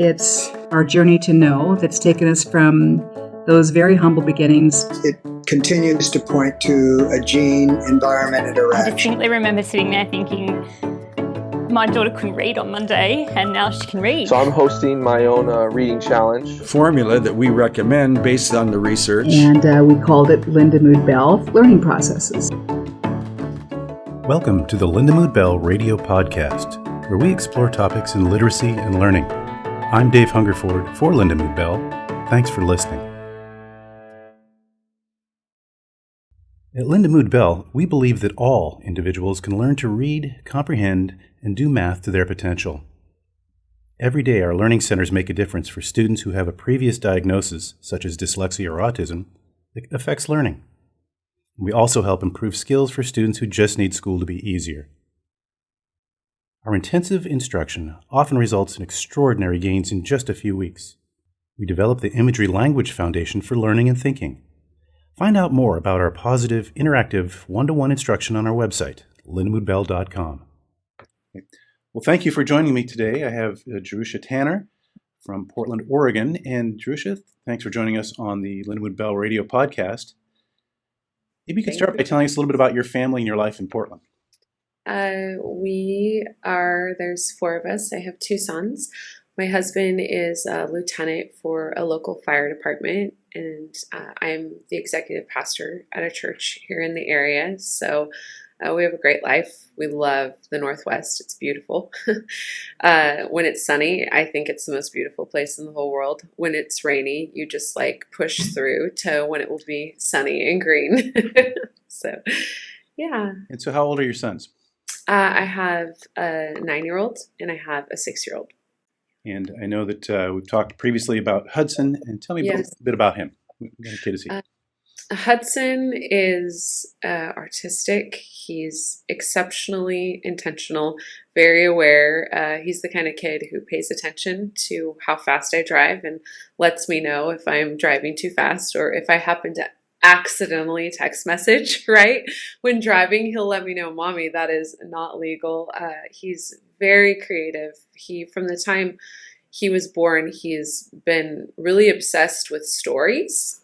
It's our journey to know that's taken us from those very humble beginnings. It continues to point to a gene-environment interaction. I distinctly remember sitting there thinking, my daughter couldn't read on Monday, and now she can read. So I'm hosting my own reading challenge. Formula that we recommend based on the research. And we called it Lindamood-Bell Learning Processes. Welcome to the Lindamood-Bell Radio Podcast, where we explore topics in literacy and learning. I'm Dave Hungerford for Lindamood-Bell. Thanks for listening. At Lindamood-Bell, we believe that all individuals can learn to read, comprehend, and do math to their potential. Every day, our learning centers make a difference for students who have a previous diagnosis, such as dyslexia or autism, that affects learning. We also help improve skills for students who just need school to be easier. Our intensive instruction often results in extraordinary gains in just a few weeks. We develop the Imagery Language Foundation for learning and thinking. Find out more about our positive, interactive, one-to-one instruction on our website, lindamood-bell.com. Well, thank you for joining me today. I have Jerushah Tanner from Portland, Oregon. And Jerushah, thanks for joining us on the Lindamood-Bell Radio Podcast. Maybe you could start by telling us a little bit about your family and your life in Portland. There's four of us. I have two sons. My husband is a lieutenant for a local fire department, and I'm the executive pastor at a church here in the area. So we have a great life. We love the Northwest. It's beautiful. When it's sunny, I think it's the most beautiful place in the whole world. When it's rainy, you just push through to when it will be sunny and green. So, yeah. And so how old are your sons? I have a 9-year-old and I have a 6-year-old. And I know that we've talked previously about Hudson. And tell me a bit about him. What kind of kid is he? Hudson is artistic. He's exceptionally intentional, very aware. He's the kind of kid who pays attention to how fast I drive and lets me know if I'm driving too fast or if I happen to accidentally text message, right? When driving, he'll let me know, Mommy, that is not legal. He's very creative. From the time he was born, he's been really obsessed with stories.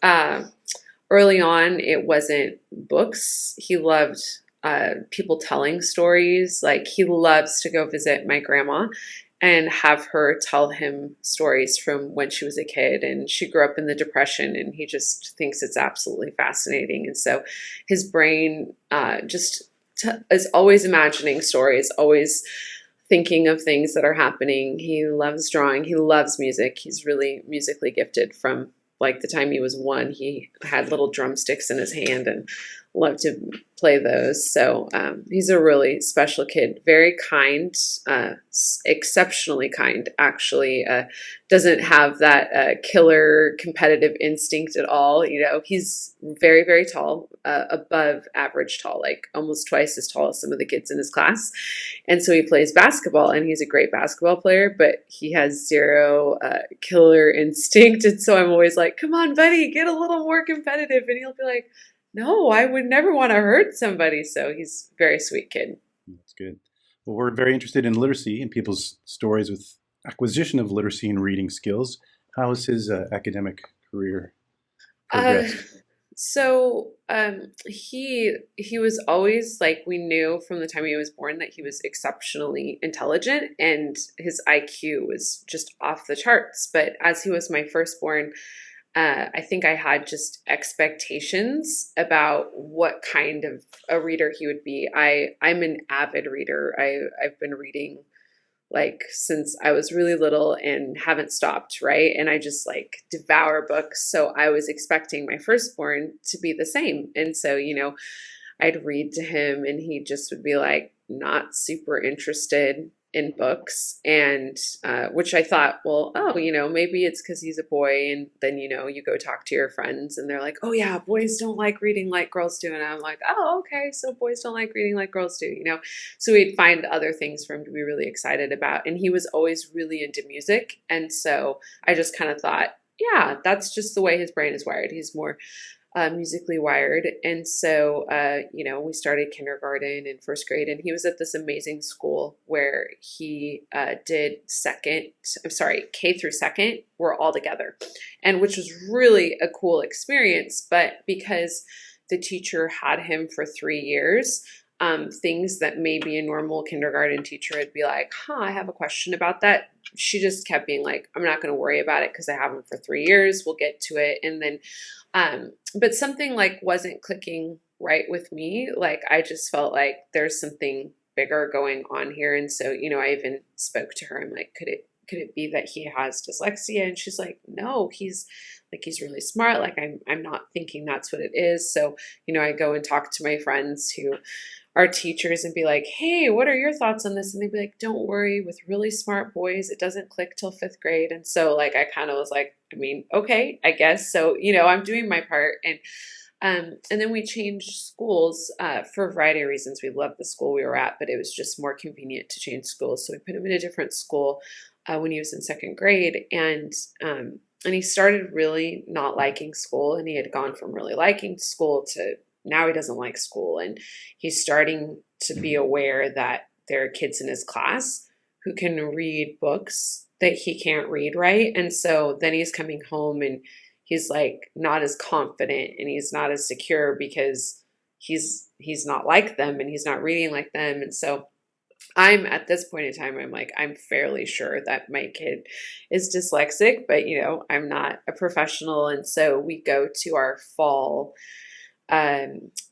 Early on, it wasn't books. He loved people telling stories. He loves to go visit my grandma and have her tell him stories from when she was a kid. And she grew up in the Depression, and he just thinks it's absolutely fascinating. And so his brain is always imagining stories, always thinking of things that are happening. He loves drawing. He loves music. He's really musically gifted. From the time he was 1, he had little drumsticks in his hand and loved to play those. So he's a really special kid, very kind, exceptionally kind, actually. Doesn't have that killer competitive instinct at all. He's very, very tall, above average tall, almost twice as tall as some of the kids in his class. And so he plays basketball, and he's a great basketball player, but he has zero killer instinct. And so I'm always like, come on, buddy, get a little more competitive. And he'll be like, no, I would never want to hurt somebody. So he's a very sweet kid. That's good. Well, we're very interested in literacy and people's stories with acquisition of literacy and reading skills. How has his academic career progressed? He was always we knew from the time he was born that he was exceptionally intelligent, and his IQ was just off the charts. But as he was my firstborn, I think I had just expectations about what kind of a reader he would be. I'm an avid reader. I've been reading since I was really little and haven't stopped, right? And I just devour books. So I was expecting my firstborn to be the same. And so, I'd read to him and he just would be not super interested in books, and which I thought, maybe it's because he's a boy. And then you go talk to your friends and they're like, oh yeah, boys don't like reading like girls do. And I'm like, oh, okay, so boys don't like reading like girls do, so we'd find other things for him to be really excited about. And he was always really into music, and so I just kind of thought, yeah, that's just the way his brain is wired. He's more musically wired. And so, we started kindergarten and first grade, and he was at this amazing school where he did K through second were all together, and which was really a cool experience. But because the teacher had him for 3 years, things that maybe a normal kindergarten teacher would be like, I have a question about that. She just kept being like, I'm not going to worry about it because I have him for 3 years. We'll get to it. And then, but something like wasn't clicking right with me. Like, I just felt like there's something bigger going on here. And so, I even spoke to her. I'm like, could it be that he has dyslexia? And she's like, no, he's really smart. Like, I'm not thinking that's what it is. So, I go and talk to my friends who are teachers and be like, hey, what are your thoughts on this? And they'd be like, don't worry, with really smart boys, it doesn't click till 5th grade. And so like, I kind of was like, okay, I guess. So, I'm doing my part. And then we changed schools for a variety of reasons. We loved the school we were at, but it was just more convenient to change schools. So we put him in a different school when he was in 2nd grade. And he started really not liking school. And he had gone from really liking school to now he doesn't like school. And he's starting to be aware that there are kids in his class who can read books that he can't read, right? And so then he's coming home and he's like not as confident and he's not as secure because he's not like them and he's not reading like them. And so I'm at this point in time, I'm like, I'm fairly sure that my kid is dyslexic, but I'm not a professional. And so we go to our fall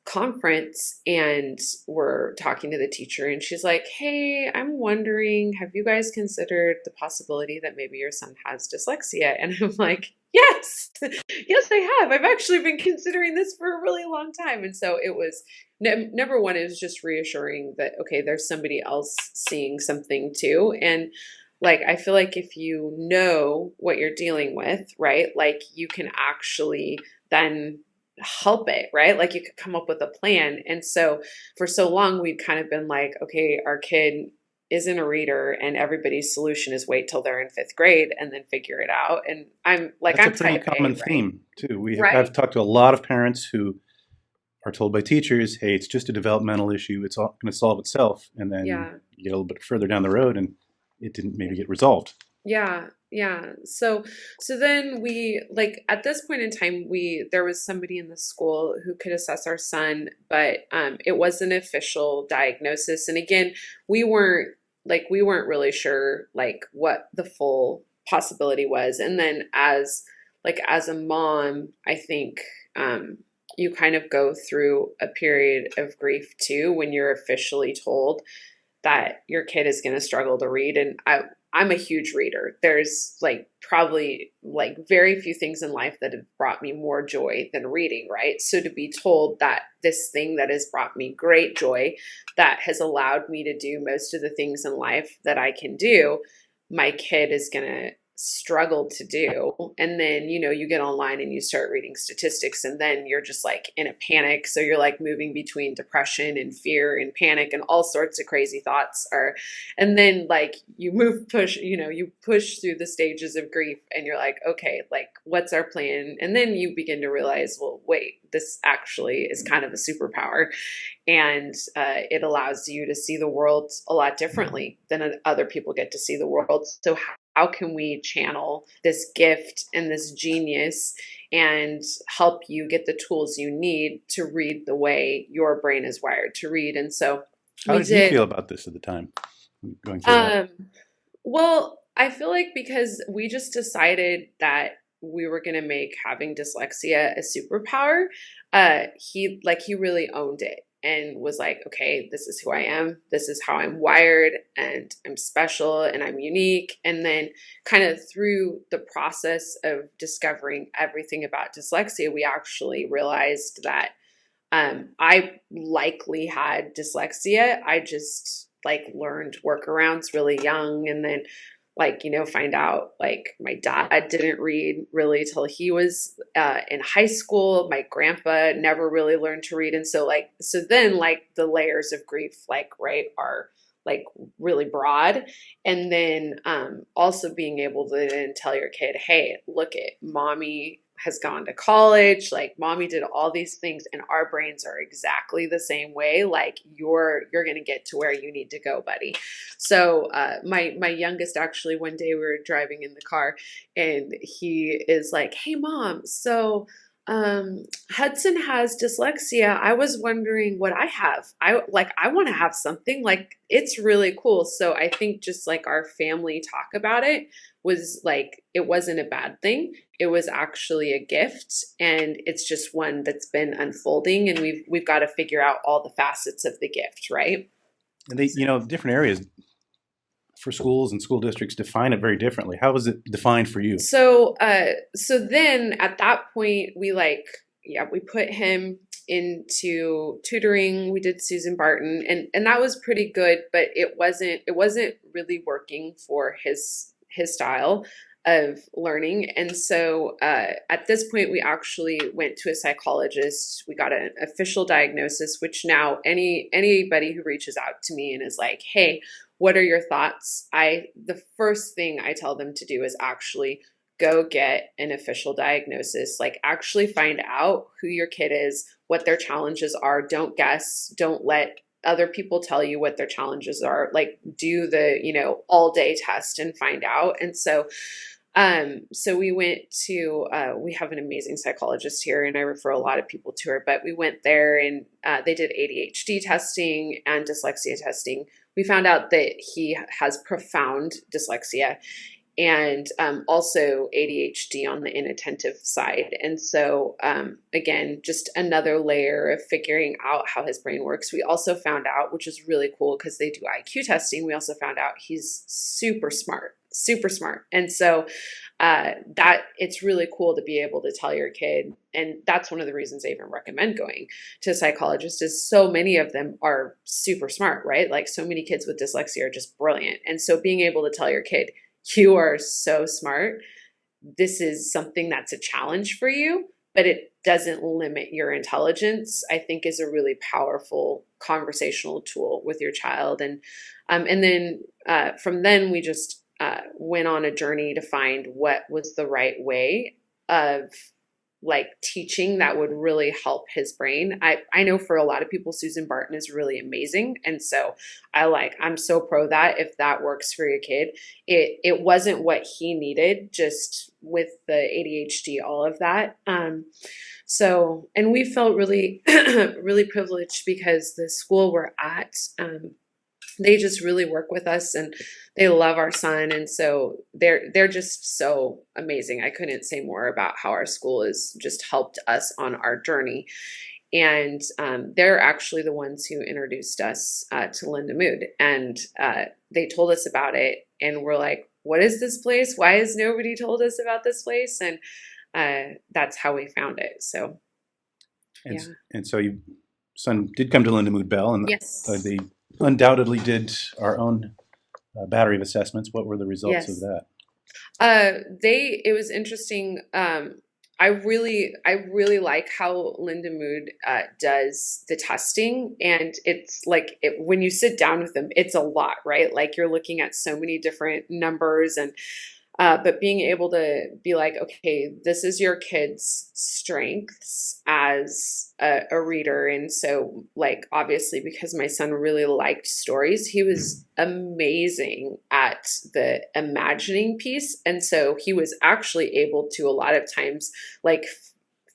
conference and we're talking to the teacher and she's like, hey, I'm wondering, have you guys considered the possibility that maybe your son has dyslexia? And I'm like, yes, I have. I've actually been considering this for a really long time. And so it was number one, it was just reassuring that, okay, there's somebody else seeing something too. And like, I feel like if you know what you're dealing with, right, like you can actually then help it, right? Like you could come up with a plan. And so for so long, we'd kind of been like, okay, our kid isn't a reader and everybody's solution is wait till they're in 5th grade and then figure it out. And I'm like, That's I'm a pretty type A, common right? theme too. Right. I've talked to a lot of parents who are told by teachers, hey, it's just a developmental issue. It's all going to solve itself. And then you get a little bit further down the road and it didn't maybe get resolved. Yeah. So then we, like, at this point in time, there was somebody in the school who could assess our son, but it was an official diagnosis. And again, we weren't really sure like what the full possibility was. And then as a mom, I think you kind of go through a period of grief too when you're officially told that your kid is going to struggle to read. And I'm a huge reader. There's like probably like very few things in life that have brought me more joy than reading, right? So to be told that this thing that has brought me great joy, that has allowed me to do most of the things in life that I can do, my kid is going to struggle to do. And then, you get online and you start reading statistics and then you're just like in a panic. So you're like moving between depression and fear and panic and all sorts of crazy thoughts and then like you push through the stages of grief and you're like, okay, like what's our plan? And then you begin to realize, well, wait, this actually is kind of a superpower. And it allows you to see the world a lot differently than other people get to see the world. So how can we channel this gift and this genius and help you get the tools you need to read the way your brain is wired to read? And so how did you feel about this at the time going through that? Well, I feel like because we just decided that we were going to make having dyslexia a superpower, he really owned it and was like, okay, this is who I am. This is how I'm wired and I'm special and I'm unique. And then kind of through the process of discovering everything about dyslexia, we actually realized that I likely had dyslexia. I just learned workarounds really young and then find out my dad didn't read really till he was in high school. My grandpa never really learned to read. And so then the layers of grief are really broad. And then also being able to then tell your kid, hey, look at mommy has gone to college. Like mommy did all these things, and our brains are exactly the same way. Like you're going to get to where you need to go, buddy. So my youngest, actually, one day we were driving in the car, and he is like, "Hey mom, so Hudson has dyslexia. I was wondering what I have. I want to have something, like it's really cool." So I think just like our family talk about it was like, it wasn't a bad thing. It was actually a gift, and it's just one that's been unfolding, and we've got to figure out all the facets of the gift, right? And they, different areas for schools and school districts define it very differently. How was it defined for you? So then at that point we we put him into tutoring. We did Susan Barton, and that was pretty good, but it wasn't really working for his style of learning. And so at this point we actually went to a psychologist. We got an official diagnosis, which now anybody who reaches out to me and is like, "Hey, what are your thoughts?" The first thing I tell them to do is actually go get an official diagnosis. Like actually find out who your kid is, what their challenges are. Don't guess. Don't let other people tell you what their challenges are. Like do the, all day test and find out. And so we went to, we have an amazing psychologist here, and I refer a lot of people to her, but we went there, and they did ADHD testing and dyslexia testing. We found out that he has profound dyslexia, and also ADHD on the inattentive side. And so, again, just another layer of figuring out how his brain works. We also found out, which is really cool because they do IQ testing, we also found out he's super smart, super smart. And so that it's really cool to be able to tell your kid. And that's one of the reasons I even recommend going to a psychologist, is so many of them are super smart, right? Like so many kids with dyslexia are just brilliant. And so being able to tell your kid, "You are so smart. This is something that's a challenge for you, but it doesn't limit your intelligence," I think is a really powerful conversational tool with your child. And then from then we just went on a journey to find what was the right way of like teaching that would really help his brain. I know for a lot of people, Susan Barton is really amazing. And so I'm so pro that if that works for your kid. It wasn't what he needed, just with the ADHD, all of that. So, and we felt really, really privileged because the school we're at, they just really work with us, and they love our son. And so they're just so amazing. I couldn't say more about how our school has just helped us on our journey. And they're actually the ones who introduced us to Lindamood. And they told us about it, and we're like, "What is this place? Why has nobody told us about this place?" And that's how we found it. So, And, yeah. and so your son did come to Lindamood-Bell, and Yes. they undoubtedly did our own battery of assessments. What were the results of that? It was interesting. I really like how Lindamood does the testing, and it's like when you sit down with them, it's a lot, right? Like you're looking at so many different numbers, and but being able to be like, okay, this is your kid's strengths as a reader. And so like, obviously, because my son really liked stories, he was amazing at the imagining piece. And so he was actually able to a lot of times like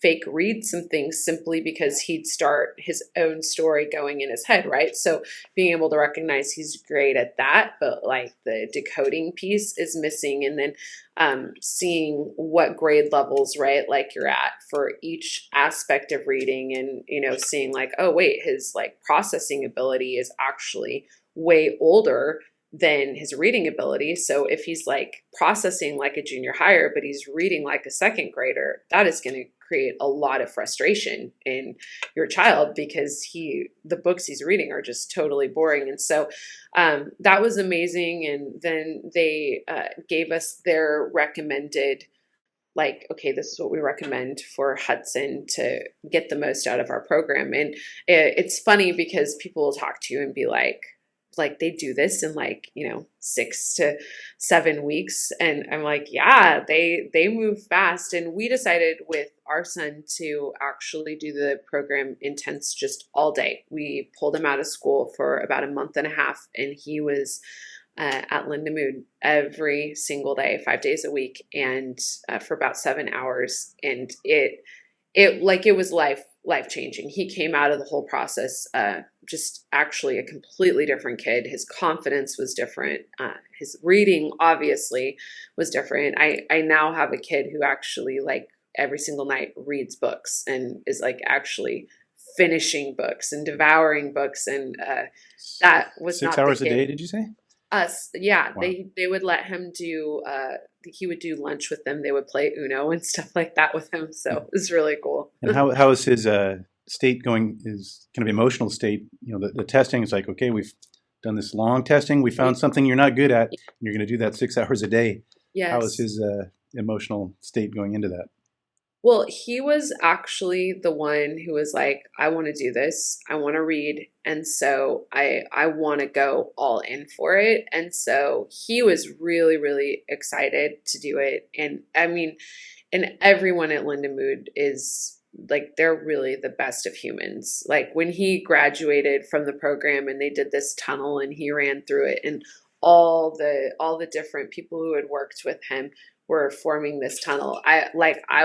fake read some things simply because he'd start his own story going in his head, right? So being able to recognize he's great at that, but like the decoding piece is missing. And then seeing what grade levels, right, like you're at for each aspect of reading, and, seeing like, oh, wait, his like processing ability is actually way older than his reading ability. So if he's like processing like a junior higher, but he's reading like a second grader, that is going to create a lot of frustration in your child because the books he's reading are just totally boring. And so that was amazing. And then they gave us their recommended, like, okay, this is what we recommend for Hudson to get the most out of our program. And it's funny because people will talk to you and be like, like they do this in like, 6 to 7 weeks. And I'm like, yeah, they move fast. And we decided with our son to actually do the program intense just all day. We pulled him out of school for about a month and a half, and he was at Lindamood every single day, 5 days a week, and for about 7 hours. And it was life changing. He came out of the whole process just actually a completely different kid. His confidence was different. His reading obviously was different. I now have a kid who actually like every single night reads books and is like actually finishing books and devouring books, and that was not 6 hours the a kid. day, did you say? Yeah, Wow. they would let him do he would do lunch with them. They would play Uno and stuff like that with him. So it was really cool. And how is his state going? His kind of emotional state? The testing is like, okay, we've done this long testing. We found something you're not good at. And you're going to do that 6 hours a day. How is Yes. his emotional state going into that? Well, he was actually the one who was like, I want to do this. I want to read. And so I want to go all in for it. And so he was really, really excited to do it. And I mean, and everyone at Lindamood is like, they're really the best of humans. Like when he graduated from the program and they did this tunnel and he ran through it, and all the different people who had worked with him were forming this tunnel. I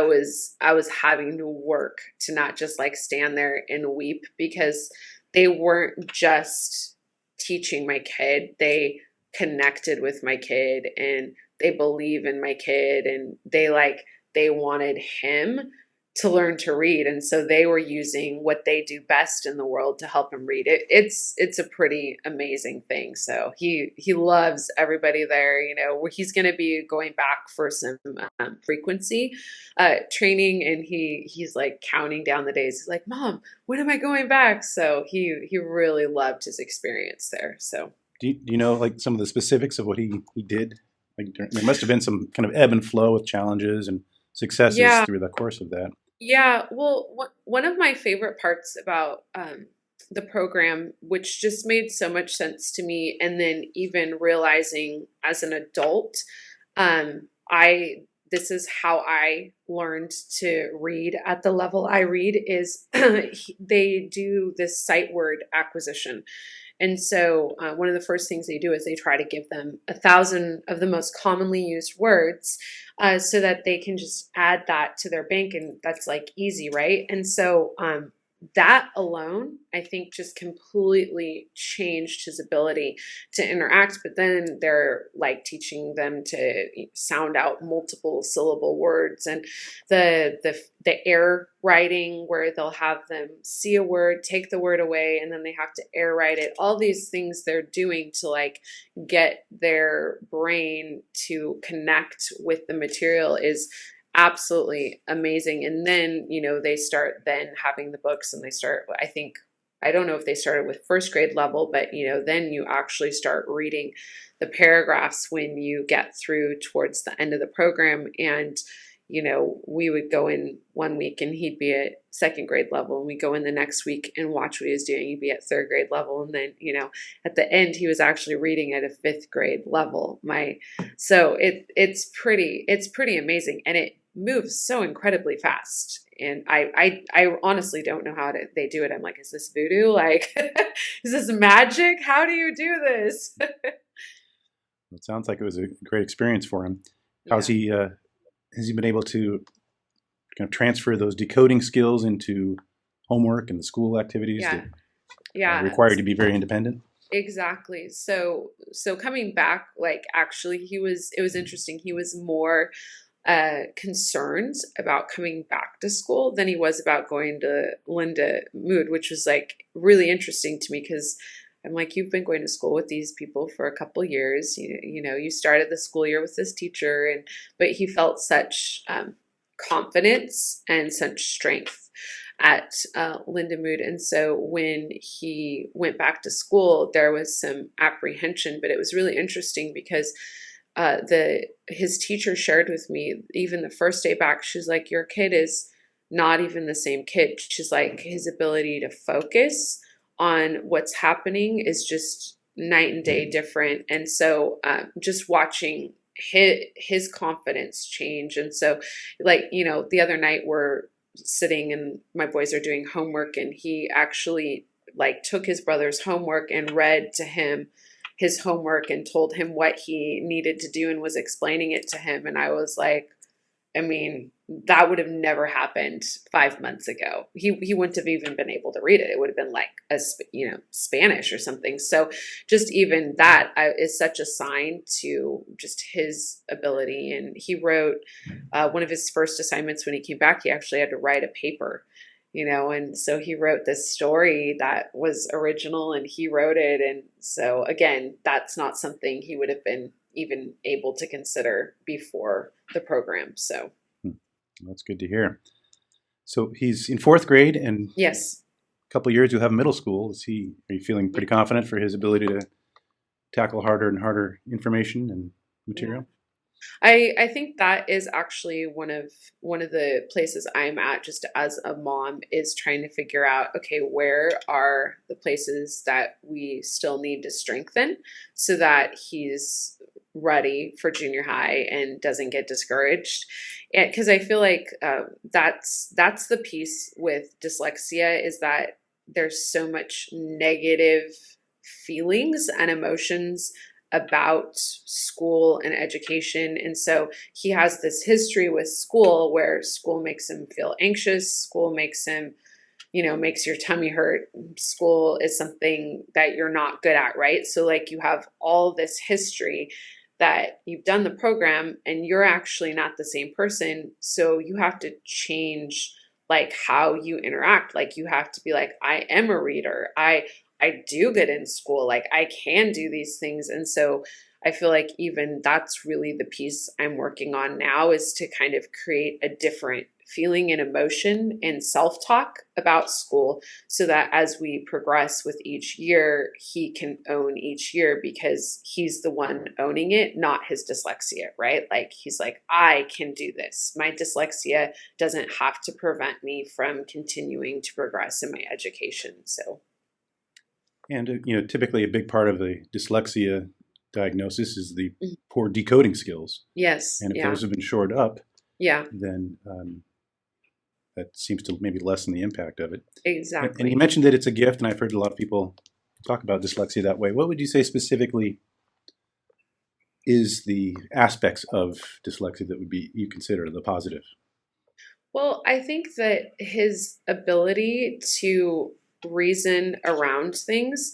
was having to work to not just like stand there and weep, because they weren't just teaching my kid. They connected with my kid, and they believe in my kid, and they wanted him to learn to read. And so they were using what they do best in the world to help him read it. It's a pretty amazing thing. So he loves everybody there. He's going to be going back for some frequency training, and he's like counting down the days. He's like, Mom, when am I going back? So he really loved his experience there. So Do you know like some of the specifics of what he did? Like there must have been some kind of ebb and flow with challenges and successes through the course of that. Yeah, well, one of my favorite parts about the program, which just made so much sense to me, and then even realizing as an adult, I this is how I learned to read at the level I read, is they do this sight word acquisition. And so one of the first things they do is they try to give them 1,000 of the most commonly used words so that they can just add that to their bank. And that's like easy, right? And so that alone, I think, just completely changed his ability to interact. But then they're like teaching them to sound out multiple syllable words, and the air writing, where they'll have them see a word, take the word away, and then they have to air write it. All these things they're doing to like get their brain to connect with the material is absolutely amazing. And then, they start then having the books, and they start, I don't know if they started with first grade level, but, then you actually start reading the paragraphs when you get through towards the end of the program. And, we would go in one week and he'd be at second grade level, and we go in the next week and watch what he was doing. He'd be at third grade level. And then, at the end, he was actually reading at a fifth grade level. So it's pretty amazing. And it moves so incredibly fast. And I honestly don't know how they do it. I'm like, is this voodoo? Like, is this magic? How do you do this? It sounds like it was a great experience for him. How's he? Has he been able to kind of transfer those decoding skills into homework and the school activities that require you to be very independent? Exactly. So coming back, like actually it was interesting. He was more concerned about coming back to school than he was about going to Lindamood, which was like really interesting to me, because I'm like, you've been going to school with these people for a couple years. You started the school year with this teacher, but he felt such confidence and such strength at Lindamood. And so when he went back to school, there was some apprehension, but it was really interesting because his teacher shared with me, even the first day back, she's like, your kid is not even the same kid. She's like, his ability to focus on what's happening is just night and day different. And so just watching his confidence change. And so, like, the other night we're sitting and my boys are doing homework, and he actually like took his brother's homework and read to him his homework and told him what he needed to do and was explaining it to him. And I was like, I mean, that would have never happened 5 months ago. He wouldn't have even been able to read it. It would have been like Spanish or something. So just even that is such a sign to just his ability. And he wrote one of his first assignments when he came back. He actually had to write a paper, and so he wrote this story that was original, and he wrote it. And so again, that's not something he would have been even able to consider before the program. So That's good to hear. So he's in fourth grade, and yes, a couple of years you'll have middle school. Are you feeling pretty confident for his ability to tackle harder and harder information and material? I think that is actually one of the places I'm at just as a mom, is trying to figure out, okay, where are the places that we still need to strengthen so that he's ready for junior high and doesn't get discouraged. Because I feel like that's the piece with dyslexia, is that there's so much negative feelings and emotions about school and education. And so he has this history with school where school makes him feel anxious. School makes him, makes your tummy hurt. School is something that you're not good at, right? So like you have all this history that you've done the program and you're actually not the same person. So you have to change like how you interact. Like you have to be like, I am a reader. I do good in school. Like I can do these things. And so I feel like even that's really the piece I'm working on now, is to kind of create a different feeling and emotion and self-talk about school so that as we progress with each year, he can own each year because he's the one owning it, not his dyslexia, right? Like he's like, I can do this. My dyslexia doesn't have to prevent me from continuing to progress in my education. So. And typically a big part of the dyslexia diagnosis is the poor decoding skills. Yes. And if those have been shored up, yeah, then that seems to maybe lessen the impact of it. Exactly. And you mentioned that it's a gift, and I've heard a lot of people talk about dyslexia that way. What would you say specifically is the aspects of dyslexia that would be you consider the positive? Well, I think that his ability to reason around things,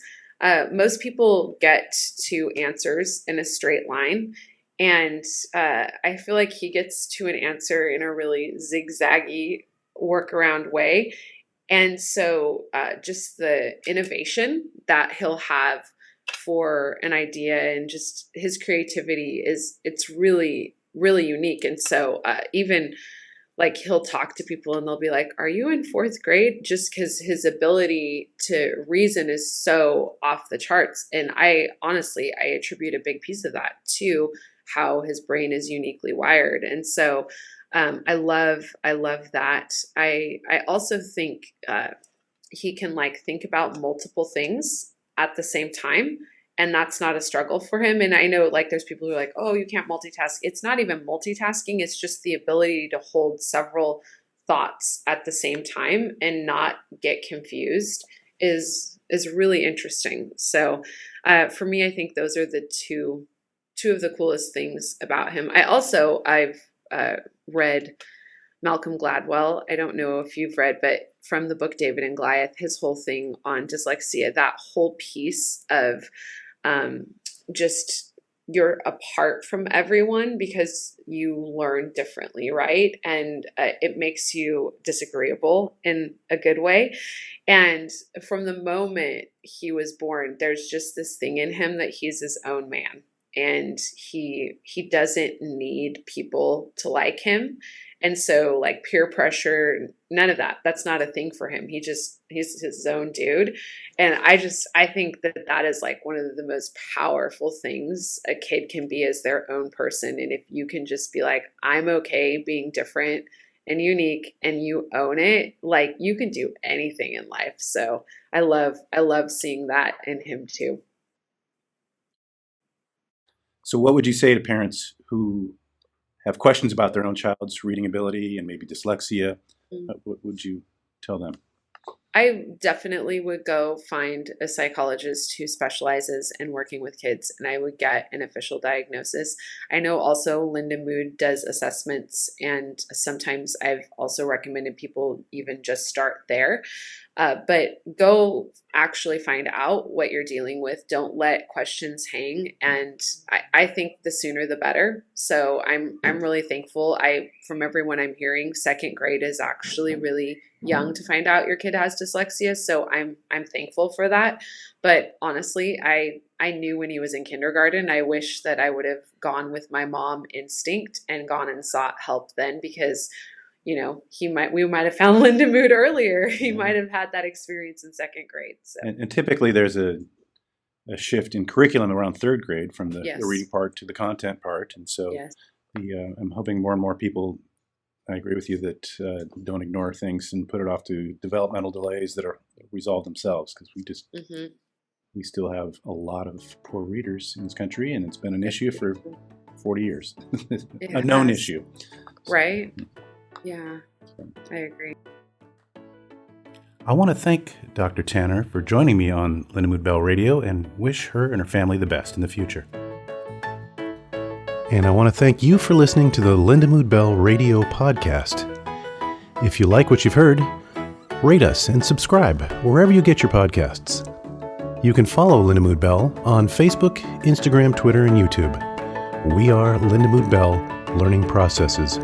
most people get to answers in a straight line. And I feel like he gets to an answer in a really zigzaggy workaround way. And so just the innovation that he'll have for an idea and just his creativity it's really, really unique. And so even like he'll talk to people and they'll be like, are you in fourth grade? Just because his ability to reason is so off the charts. And I attribute a big piece of that to how his brain is uniquely wired. And so I love that. I also think he can like think about multiple things at the same time. And that's not a struggle for him. And I know like there's people who are like, oh, you can't multitask. It's not even multitasking. It's just the ability to hold several thoughts at the same time and not get confused is really interesting. So for me, I think those are the two of the coolest things about him. I've read Malcolm Gladwell. I don't know if you've read, but from the book David and Goliath, his whole thing on dyslexia, that whole piece of just you're apart from everyone because you learn differently, right? And it makes you disagreeable in a good way. And from the moment he was born, there's just this thing in him that he's his own man. And he doesn't need people to like him. And so like peer pressure, none of that. That's not a thing for him. He's his own dude. And I think that is like one of the most powerful things a kid can be, as their own person. And if you can just be like, I'm okay being different and unique and you own it, like you can do anything in life. So I love seeing that in him too. So what would you say to parents who have questions about their own child's reading ability and maybe dyslexia? What would you tell them? I definitely would go find a psychologist who specializes in working with kids, and I would get an official diagnosis. I know also Lindamood does assessments, and sometimes I've also recommended people even just start there. But go actually find out what you're dealing with. Don't let questions hang. And I think the sooner the better. So I'm really thankful. From everyone I'm hearing, second grade is actually really young to find out your kid has dyslexia. So I'm thankful for that. But honestly, I knew when he was in kindergarten. I wish that I would have gone with my mom instinct and gone and sought help then, because we might have found Lindamood earlier. He might have had that experience in second grade. So. And typically there's a shift in curriculum around third grade from the reading part to the content part. And so I'm hoping more and more people, I agree with you, that don't ignore things and put it off to developmental delays that are resolve themselves, because we still have a lot of poor readers in this country, and it's been an issue for 40 years. A known issue. Right? Yeah, I agree. I want to thank Dr. Tanner for joining me on Lindamood-Bell Radio and wish her and her family the best in the future. And I want to thank you for listening to the Lindamood-Bell Radio podcast. If you like what you've heard, rate us and subscribe wherever you get your podcasts. You can follow Lindamood-Bell on Facebook, Instagram, Twitter, and YouTube. We are Lindamood-Bell Learning Processes.